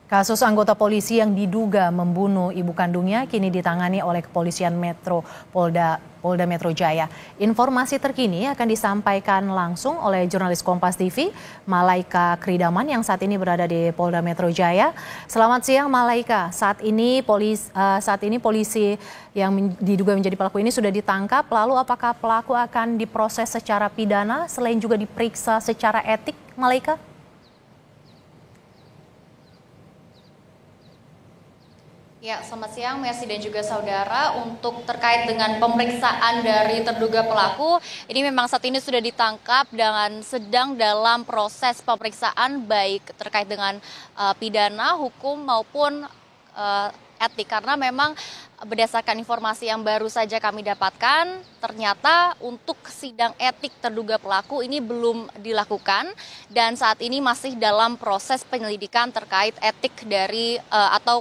Kasus anggota polisi yang diduga membunuh ibu kandungnya kini ditangani oleh Kepolisian Polda Metro Jaya. Informasi terkini akan disampaikan langsung oleh jurnalis Kompas TV, Malaika Kridaman yang saat ini berada di Polda Metro Jaya. Selamat siang Malaika. Saat ini polisi yang diduga menjadi pelaku ini sudah ditangkap. Lalu apakah pelaku akan diproses secara pidana selain juga diperiksa secara etik, Malaika? Ya, selamat siang Mercy dan juga saudara. Untuk terkait dengan pemeriksaan dari terduga pelaku, ini memang saat ini sudah ditangkap dan sedang dalam proses pemeriksaan baik terkait dengan pidana, hukum maupun etik. Karena memang berdasarkan informasi yang baru saja kami dapatkan, ternyata untuk sidang etik terduga pelaku ini belum dilakukan dan saat ini masih dalam proses penyelidikan terkait etik dari atau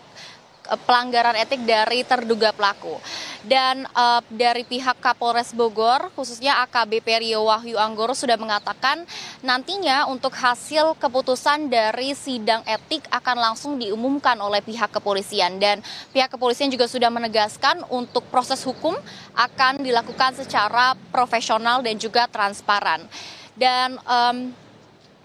pelanggaran etik dari terduga pelaku. Dan dari pihak Kapolres Bogor, khususnya AKBP Rio Wahyu Anggoro sudah mengatakan nantinya untuk hasil keputusan dari sidang etik akan langsung diumumkan oleh pihak kepolisian. Dan pihak kepolisian juga sudah menegaskan untuk proses hukum akan dilakukan secara profesional dan juga transparan. Dan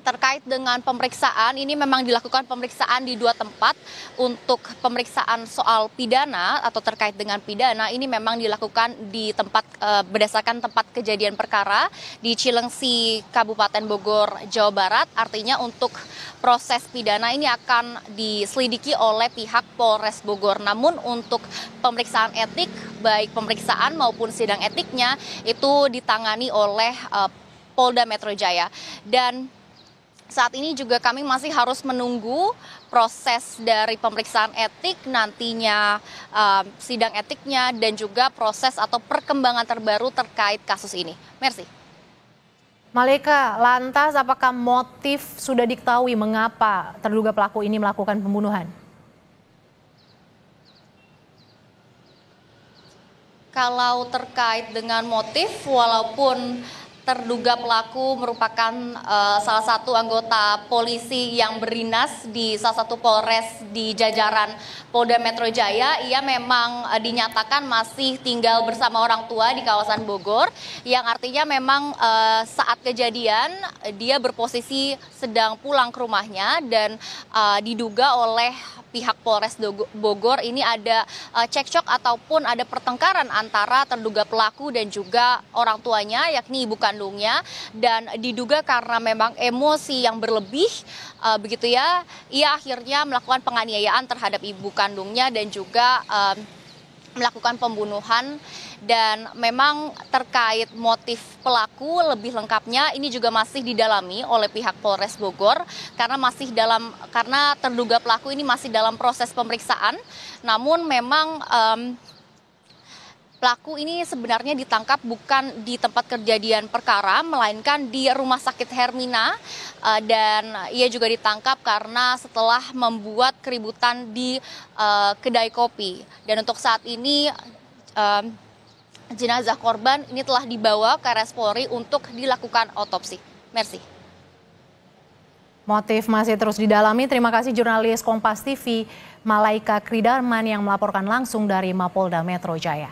terkait dengan pemeriksaan, ini memang dilakukan pemeriksaan di dua tempat. Untuk pemeriksaan soal pidana atau terkait dengan pidana, ini memang dilakukan di tempat berdasarkan tempat kejadian perkara di Cilengsi, Kabupaten Bogor, Jawa Barat. Artinya untuk proses pidana ini akan diselidiki oleh pihak Polres Bogor. Namun untuk pemeriksaan etik, baik pemeriksaan maupun sidang etiknya, itu ditangani oleh Polda Metro Jaya. Dan saat ini juga kami masih harus menunggu proses dari pemeriksaan etik, nantinya sidang etiknya, dan juga proses atau perkembangan terbaru terkait kasus ini. Mercy. Malaika, lantas apakah motif sudah diketahui mengapa terduga pelaku ini melakukan pembunuhan? Kalau terkait dengan motif, walaupun terduga pelaku merupakan salah satu anggota polisi yang berinas di salah satu Polres di jajaran Polda Metro Jaya. Ia memang dinyatakan masih tinggal bersama orang tua di kawasan Bogor, yang artinya memang saat kejadian dia berposisi sedang pulang ke rumahnya dan diduga oleh pihak Polres Bogor ini ada cekcok ataupun ada pertengkaran antara terduga pelaku dan juga orang tuanya, yakni ibu kandungnya, dan diduga karena memang emosi yang berlebih begitu ya, ia akhirnya melakukan penganiayaan terhadap ibu kandungnya dan juga melakukan pembunuhan. Dan memang terkait motif pelaku lebih lengkapnya ini juga masih didalami oleh pihak Polres Bogor karena terduga pelaku ini masih dalam proses pemeriksaan. Namun memang pelaku ini sebenarnya ditangkap bukan di tempat kejadian perkara, melainkan di Rumah Sakit Hermina, dan ia juga ditangkap karena setelah membuat keributan di kedai kopi. Dan untuk saat ini jenazah korban ini telah dibawa ke RS Polri untuk dilakukan otopsi. Mercy. Motif masih terus didalami. Terima kasih jurnalis Kompas TV, Malaika Kridaman yang melaporkan langsung dari Mapolda Metro Jaya.